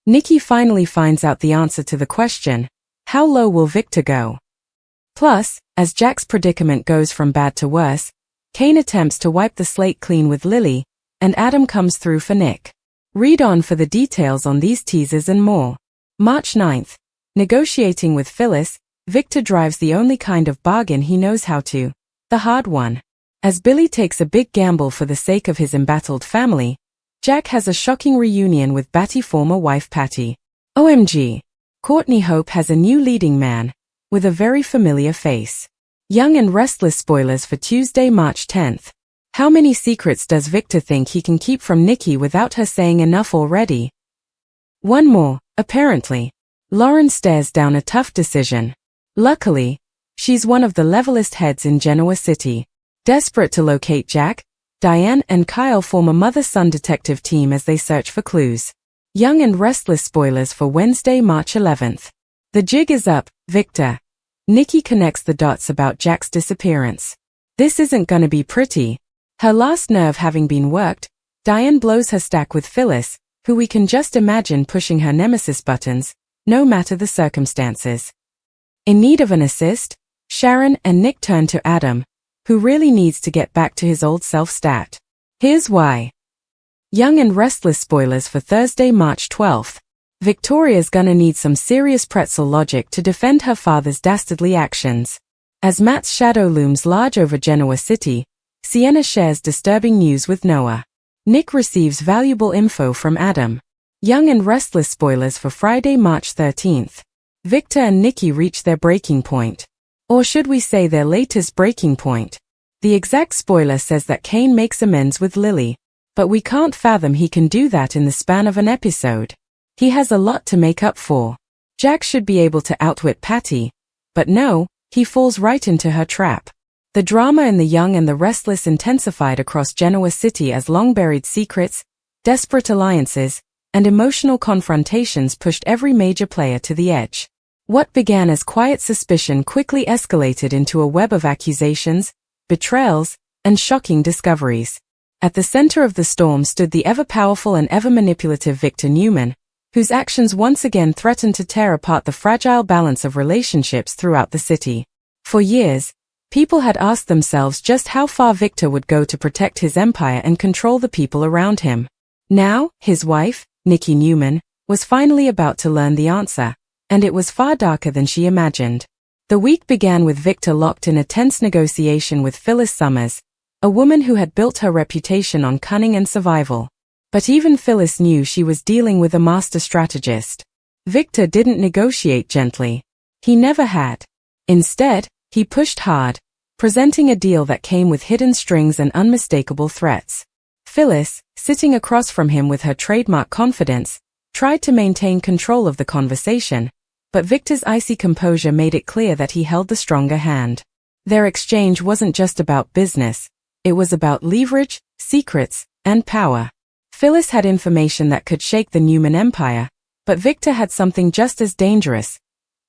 Nikki finally finds out the answer to the question, how low will Victor go? Plus, as Jack's predicament goes from bad to worse, Kane attempts to wipe the slate clean with Lily, and Adam comes through for Nick. Read on for the details on these teasers and more. March 9th. Negotiating with Phyllis, Victor drives the only kind of bargain he knows how to, the hard one. As Billy takes a big gamble for the sake of his embattled family, Jack has a shocking reunion with batty former wife Patty. OMG. Courtney Hope has a new leading man, with a very familiar face. Young and Restless spoilers for Tuesday, March 10th. How many secrets does Victor think he can keep from Nikki without her saying enough already? One more, apparently. Lauren stares down a tough decision. Luckily, she's one of the levelest heads in Genoa City. Desperate to locate Jack, Diane and Kyle form a mother-son detective team as they search for clues. Young and Restless spoilers for Wednesday, March 11th. The jig is up, Victor. Nikki connects the dots about Jack's disappearance. This isn't gonna be pretty. Her last nerve having been worked, Diane blows her stack with Phyllis, who we can just imagine pushing her nemesis buttons, no matter the circumstances. In need of an assist, Sharon and Nick turn to Adam, who really needs to get back to his old self stat. Here's why. Young and Restless spoilers for Thursday, March 12th. Victoria's gonna need some serious pretzel logic to defend her father's dastardly actions. As Matt's shadow looms large over Genoa City, Sienna shares disturbing news with Noah. Nick receives valuable info from Adam. Young and Restless spoilers for Friday, March 13th. Victor and Nikki reach their breaking point. Or should we say their latest breaking point? The exact spoiler says that Kane makes amends with Lily, but we can't fathom he can do that in the span of an episode. He has a lot to make up for. Jack should be able to outwit Patty, but no, he falls right into her trap. The drama in the Young and the Restless intensified across Genoa City as long-buried secrets, desperate alliances, and emotional confrontations pushed every major player to the edge. What began as quiet suspicion quickly escalated into a web of accusations, betrayals, and shocking discoveries. At the center of the storm stood the ever-powerful and ever-manipulative Victor Newman, whose actions once again threatened to tear apart the fragile balance of relationships throughout the city. For years, people had asked themselves just how far Victor would go to protect his empire and control the people around him. Now, his wife, Nikki Newman, was finally about to learn the answer, and it was far darker than she imagined. The week began with Victor locked in a tense negotiation with Phyllis Summers, a woman who had built her reputation on cunning and survival. But even Phyllis knew she was dealing with a master strategist. Victor didn't negotiate gently. He never had. Instead, he pushed hard, presenting a deal that came with hidden strings and unmistakable threats. Phyllis, sitting across from him with her trademark confidence, tried to maintain control of the conversation, but Victor's icy composure made it clear that he held the stronger hand. Their exchange wasn't just about business, it was about leverage, secrets, and power. Phyllis had information that could shake the Newman empire, but Victor had something just as dangerous,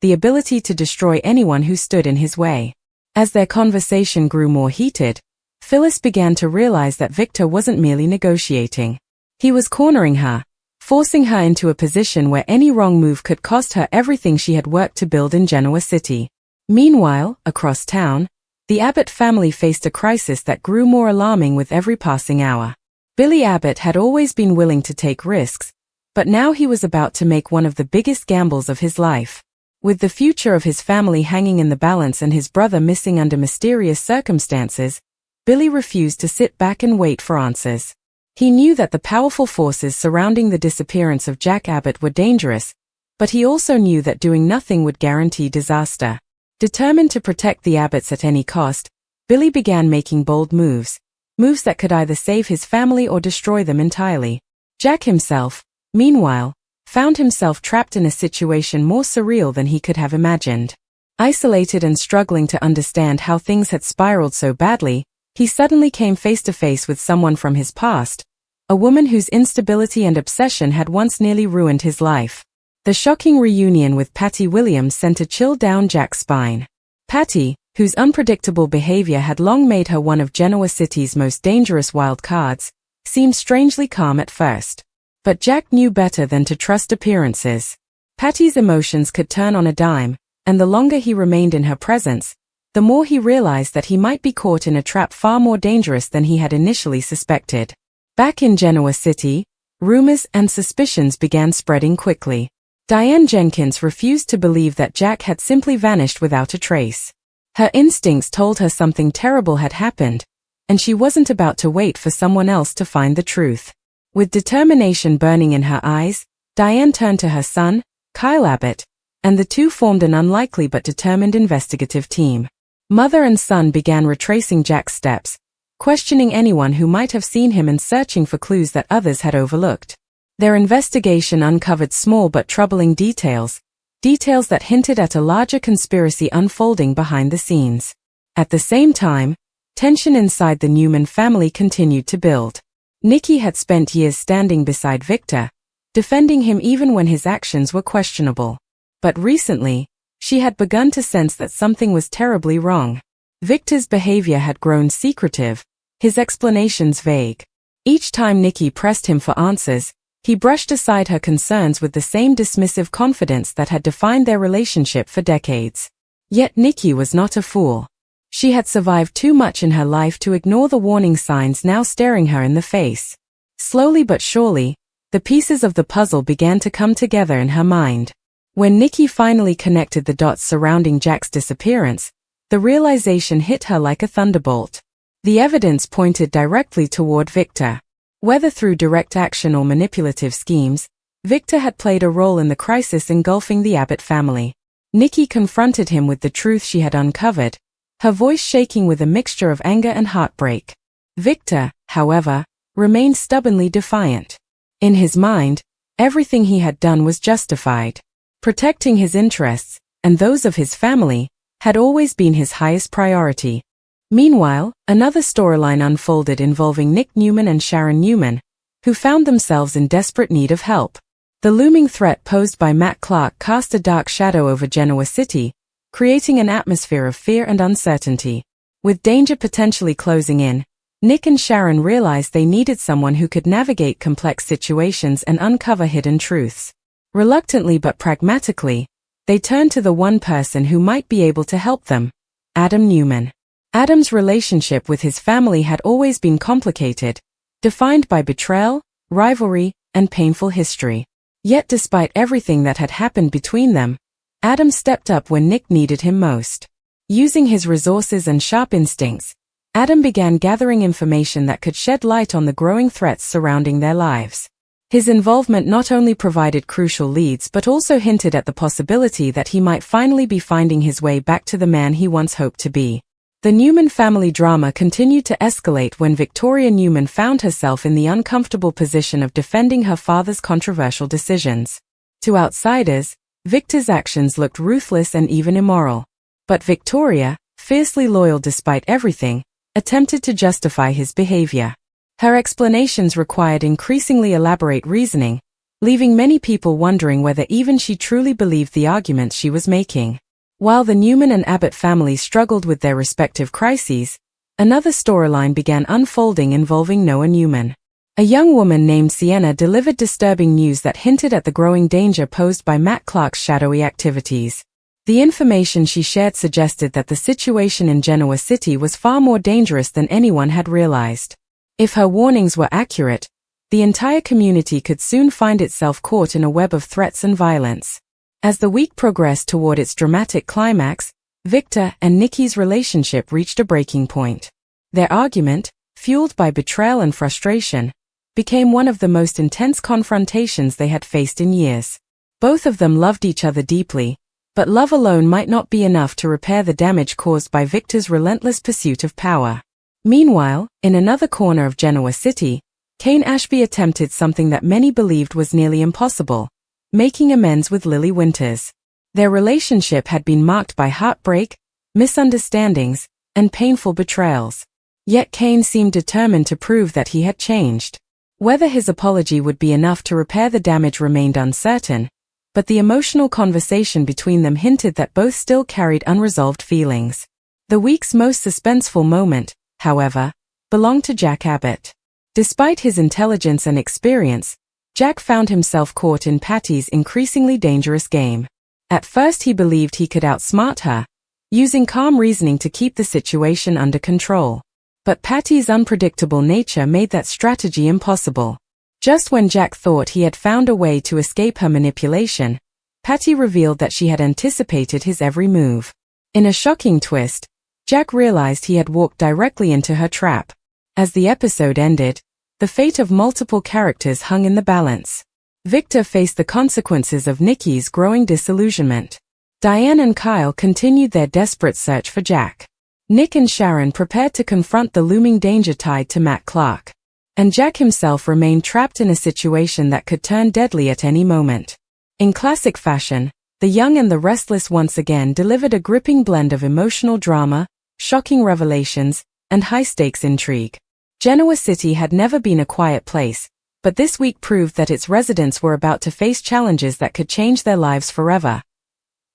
the ability to destroy anyone who stood in his way. As their conversation grew more heated, Phyllis began to realize that Victor wasn't merely negotiating. He was cornering her, forcing her into a position where any wrong move could cost her everything she had worked to build in Genoa City. Meanwhile, across town, the Abbott family faced a crisis that grew more alarming with every passing hour. Billy Abbott had always been willing to take risks, but now he was about to make one of the biggest gambles of his life. With the future of his family hanging in the balance and his brother missing under mysterious circumstances, Billy refused to sit back and wait for answers. He knew that the powerful forces surrounding the disappearance of Jack Abbott were dangerous, but he also knew that doing nothing would guarantee disaster. Determined to protect the Abbotts at any cost, Billy began making bold moves that could either save his family or destroy them entirely. Jack himself, meanwhile, found himself trapped in a situation more surreal than he could have imagined. Isolated and struggling to understand how things had spiraled so badly, he suddenly came face to face with someone from his past, a woman whose instability and obsession had once nearly ruined his life. The shocking reunion with Patty Williams sent a chill down Jack's spine. Patty, whose unpredictable behavior had long made her one of Genoa City's most dangerous wild cards, seemed strangely calm at first. But Jack knew better than to trust appearances. Patty's emotions could turn on a dime, and the longer he remained in her presence, the more he realized that he might be caught in a trap far more dangerous than he had initially suspected. Back in Genoa City, rumors and suspicions began spreading quickly. Diane Jenkins refused to believe that Jack had simply vanished without a trace. Her instincts told her something terrible had happened, and she wasn't about to wait for someone else to find the truth. With determination burning in her eyes, Diane turned to her son, Kyle Abbott, and the two formed an unlikely but determined investigative team. Mother and son began retracing Jack's steps, questioning anyone who might have seen him and searching for clues that others had overlooked. Their investigation uncovered small but troubling details that hinted at a larger conspiracy unfolding behind the scenes. At the same time, tension inside the Newman family continued to build. Nikki had spent years standing beside Victor, defending him even when his actions were questionable. But recently, she had begun to sense that something was terribly wrong. Victor's behavior had grown secretive, his explanations vague. Each time Nikki pressed him for answers, he brushed aside her concerns with the same dismissive confidence that had defined their relationship for decades. Yet Nikki was not a fool. She had survived too much in her life to ignore the warning signs now staring her in the face. Slowly but surely, the pieces of the puzzle began to come together in her mind. When Nikki finally connected the dots surrounding Jack's disappearance, the realization hit her like a thunderbolt. The evidence pointed directly toward Victor. Whether through direct action or manipulative schemes, Victor had played a role in the crisis engulfing the Abbott family. Nikki confronted him with the truth she had uncovered, her voice shaking with a mixture of anger and heartbreak. Victor, however, remained stubbornly defiant. In his mind, everything he had done was justified. Protecting his interests, and those of his family, had always been his highest priority. Meanwhile, another storyline unfolded involving Nick Newman and Sharon Newman, who found themselves in desperate need of help. The looming threat posed by Matt Clark cast a dark shadow over Genoa City, creating an atmosphere of fear and uncertainty. With danger potentially closing in, Nick and Sharon realized they needed someone who could navigate complex situations and uncover hidden truths. Reluctantly but pragmatically, they turned to the one person who might be able to help them, Adam Newman. Adam's relationship with his family had always been complicated, defined by betrayal, rivalry, and painful history. Yet despite everything that had happened between them, Adam stepped up when Nick needed him most. Using his resources and sharp instincts, Adam began gathering information that could shed light on the growing threats surrounding their lives. His involvement not only provided crucial leads but also hinted at the possibility that he might finally be finding his way back to the man he once hoped to be. The Newman family drama continued to escalate when Victoria Newman found herself in the uncomfortable position of defending her father's controversial decisions. To outsiders, Victor's actions looked ruthless and even immoral. But Victoria, fiercely loyal despite everything, attempted to justify his behavior. Her explanations required increasingly elaborate reasoning, leaving many people wondering whether even she truly believed the arguments she was making. While the Newman and Abbott families struggled with their respective crises, another storyline began unfolding involving Noah Newman. A young woman named Sienna delivered disturbing news that hinted at the growing danger posed by Matt Clark's shadowy activities. The information she shared suggested that the situation in Genoa City was far more dangerous than anyone had realized. If her warnings were accurate, the entire community could soon find itself caught in a web of threats and violence. As the week progressed toward its dramatic climax, Victor and Nikki's relationship reached a breaking point. Their argument, fueled by betrayal and frustration, became one of the most intense confrontations they had faced in years. Both of them loved each other deeply, but love alone might not be enough to repair the damage caused by Victor's relentless pursuit of power. Meanwhile, in another corner of Genoa City, Kane Ashby attempted something that many believed was nearly impossible, making amends with Lily Winters. Their relationship had been marked by heartbreak, misunderstandings, and painful betrayals. Yet Kane seemed determined to prove that he had changed. Whether his apology would be enough to repair the damage remained uncertain, but the emotional conversation between them hinted that both still carried unresolved feelings. The week's most suspenseful moment, however, belonged to Jack Abbott. Despite his intelligence and experience, Jack found himself caught in Patty's increasingly dangerous game. At first he believed he could outsmart her, using calm reasoning to keep the situation under control. But Patty's unpredictable nature made that strategy impossible. Just when Jack thought he had found a way to escape her manipulation, Patty revealed that she had anticipated his every move. In a shocking twist, Jack realized he had walked directly into her trap. As the episode ended, the fate of multiple characters hung in the balance. Victor faced the consequences of Nikki's growing disillusionment. Diane and Kyle continued their desperate search for Jack. Nick and Sharon prepared to confront the looming danger tied to Matt Clark. And Jack himself remained trapped in a situation that could turn deadly at any moment. In classic fashion, The Young and the Restless once again delivered a gripping blend of emotional drama, shocking revelations, and high-stakes intrigue. Genoa City had never been a quiet place, but this week proved that its residents were about to face challenges that could change their lives forever.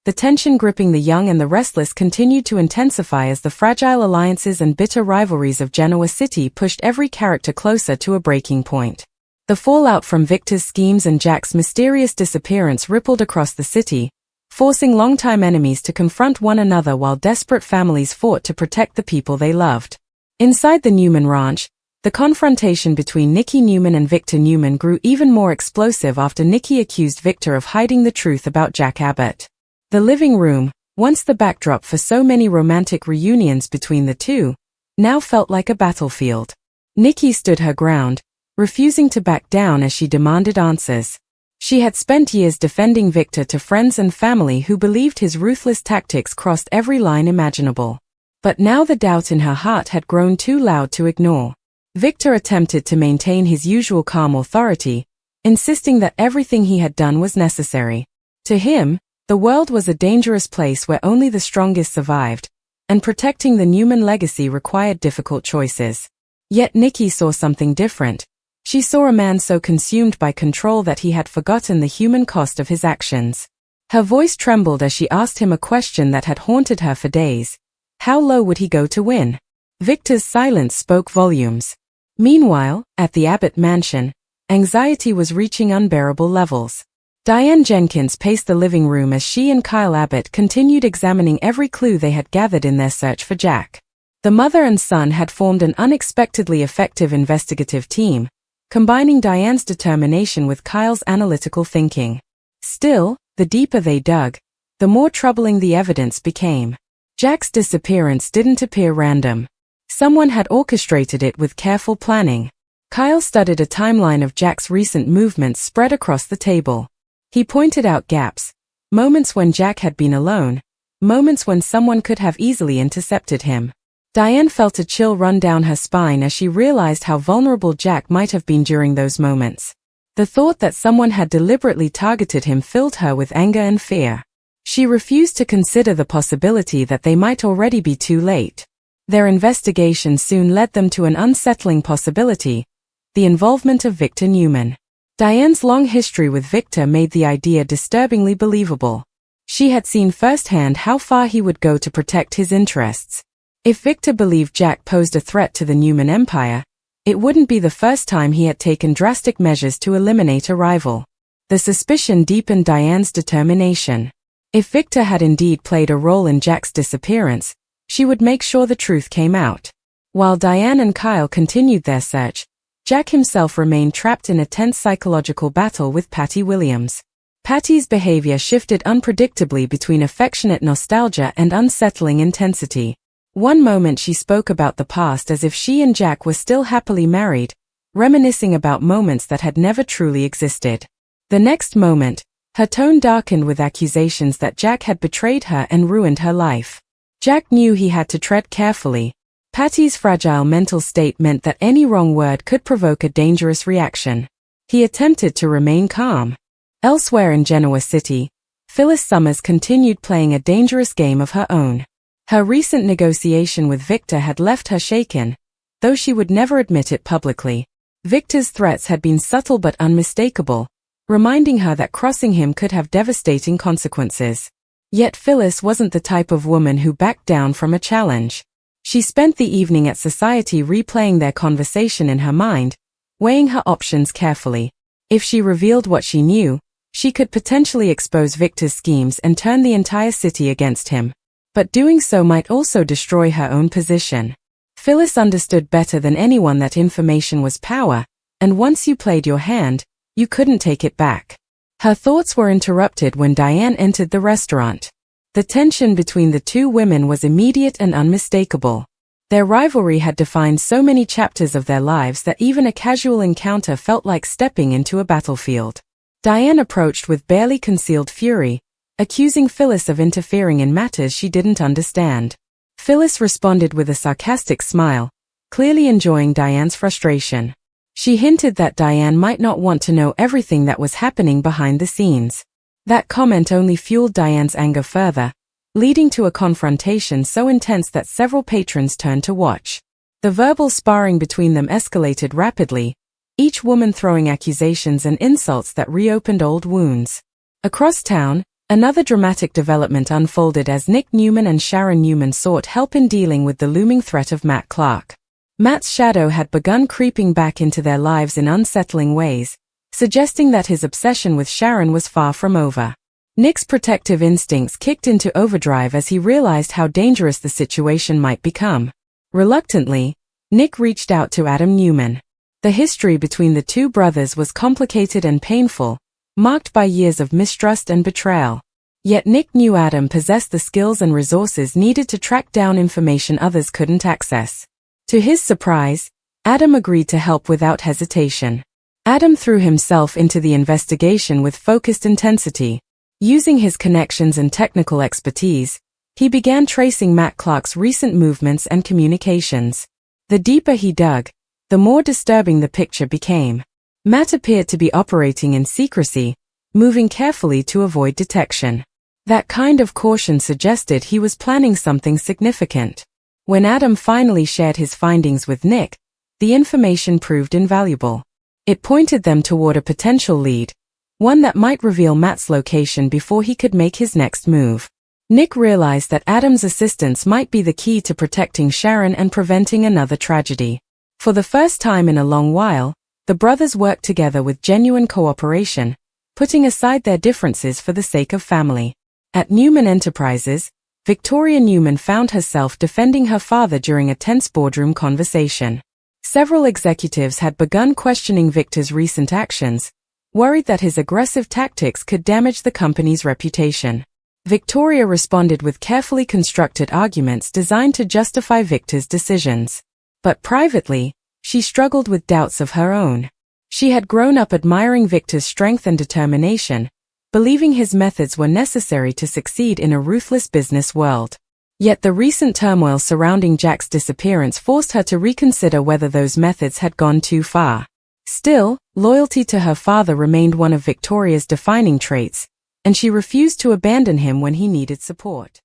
The tension gripping The Young and the Restless continued to intensify as the fragile alliances and bitter rivalries of Genoa City pushed every character closer to a breaking point. The fallout from Victor's schemes and Jack's mysterious disappearance rippled across the city, forcing longtime enemies to confront one another while desperate families fought to protect the people they loved. Inside the Newman ranch, the confrontation between Nikki Newman and Victor Newman grew even more explosive after Nikki accused Victor of hiding the truth about Jack Abbott. The living room, once the backdrop for so many romantic reunions between the two, now felt like a battlefield. Nikki stood her ground, refusing to back down as she demanded answers. She had spent years defending Victor to friends and family who believed his ruthless tactics crossed every line imaginable. But now the doubt in her heart had grown too loud to ignore. Victor attempted to maintain his usual calm authority, insisting that everything he had done was necessary. To him, the world was a dangerous place where only the strongest survived, and protecting the Newman legacy required difficult choices. Yet Nikki saw something different. She saw a man so consumed by control that he had forgotten the human cost of his actions. Her voice trembled as she asked him a question that had haunted her for days. How low would he go to win? Victor's silence spoke volumes. Meanwhile, at the Abbott mansion, anxiety was reaching unbearable levels. Diane Jenkins paced the living room as she and Kyle Abbott continued examining every clue they had gathered in their search for Jack. The mother and son had formed an unexpectedly effective investigative team, combining Diane's determination with Kyle's analytical thinking. Still, the deeper they dug, the more troubling the evidence became. Jack's disappearance didn't appear random. Someone had orchestrated it with careful planning. Kyle studied a timeline of Jack's recent movements spread across the table. He pointed out gaps, moments when Jack had been alone, moments when someone could have easily intercepted him. Diane felt a chill run down her spine as she realized how vulnerable Jack might have been during those moments. The thought that someone had deliberately targeted him filled her with anger and fear. She refused to consider the possibility that they might already be too late. Their investigation soon led them to an unsettling possibility: the involvement of Victor Newman. Diane's long history with Victor made the idea disturbingly believable. She had seen firsthand how far he would go to protect his interests. If Victor believed Jack posed a threat to the Newman Empire, it wouldn't be the first time he had taken drastic measures to eliminate a rival. The suspicion deepened Diane's determination. If Victor had indeed played a role in Jack's disappearance, she would make sure the truth came out. While Diane and Kyle continued their search, Jack himself remained trapped in a tense psychological battle with Patty Williams. Patty's behavior shifted unpredictably between affectionate nostalgia and unsettling intensity. One moment she spoke about the past as if she and Jack were still happily married, reminiscing about moments that had never truly existed. The next moment, her tone darkened with accusations that Jack had betrayed her and ruined her life. Jack knew he had to tread carefully. Patty's fragile mental state meant that any wrong word could provoke a dangerous reaction. He attempted to remain calm. Elsewhere in Genoa City, Phyllis Summers continued playing a dangerous game of her own. Her recent negotiation with Victor had left her shaken, though she would never admit it publicly. Victor's threats had been subtle but unmistakable, reminding her that crossing him could have devastating consequences. Yet Phyllis wasn't the type of woman who backed down from a challenge. She spent the evening at society replaying their conversation in her mind, weighing her options carefully. If she revealed what she knew, she could potentially expose Victor's schemes and turn the entire city against him. But doing so might also destroy her own position. Phyllis understood better than anyone that information was power, and once you played your hand, you couldn't take it back. Her thoughts were interrupted when Diane entered the restaurant. The tension between the two women was immediate and unmistakable. Their rivalry had defined so many chapters of their lives that even a casual encounter felt like stepping into a battlefield. Diane approached with barely concealed fury, accusing Phyllis of interfering in matters she didn't understand. Phyllis responded with a sarcastic smile, clearly enjoying Diane's frustration. She hinted that Diane might not want to know everything that was happening behind the scenes. That comment only fueled Diane's anger further, leading to a confrontation so intense that several patrons turned to watch. The verbal sparring between them escalated rapidly, each woman throwing accusations and insults that reopened old wounds. Across town, another dramatic development unfolded as Nick Newman and Sharon Newman sought help in dealing with the looming threat of Matt Clark. Matt's shadow had begun creeping back into their lives in unsettling ways, suggesting that his obsession with Sharon was far from over. Nick's protective instincts kicked into overdrive as he realized how dangerous the situation might become. Reluctantly, Nick reached out to Adam Newman. The history between the two brothers was complicated and painful, marked by years of mistrust and betrayal. Yet Nick knew Adam possessed the skills and resources needed to track down information others couldn't access. To his surprise, Adam agreed to help without hesitation. Adam threw himself into the investigation with focused intensity. Using his connections and technical expertise, he began tracing Matt Clark's recent movements and communications. The deeper he dug, the more disturbing the picture became. Matt appeared to be operating in secrecy, moving carefully to avoid detection. That kind of caution suggested he was planning something significant. When Adam finally shared his findings with Nick, the information proved invaluable. It pointed them toward a potential lead, one that might reveal Matt's location before he could make his next move. Nick realized that Adam's assistance might be the key to protecting Sharon and preventing another tragedy. For the first time in a long while, the brothers worked together with genuine cooperation, putting aside their differences for the sake of family. At Newman Enterprises, Victoria Newman found herself defending her father during a tense boardroom conversation. Several executives had begun questioning Victor's recent actions, worried that his aggressive tactics could damage the company's reputation. Victoria responded with carefully constructed arguments designed to justify Victor's decisions. But privately, she struggled with doubts of her own. She had grown up admiring Victor's strength and determination, believing his methods were necessary to succeed in a ruthless business world. Yet the recent turmoil surrounding Jack's disappearance forced her to reconsider whether those methods had gone too far. Still, loyalty to her father remained one of Victoria's defining traits, and she refused to abandon him when he needed support.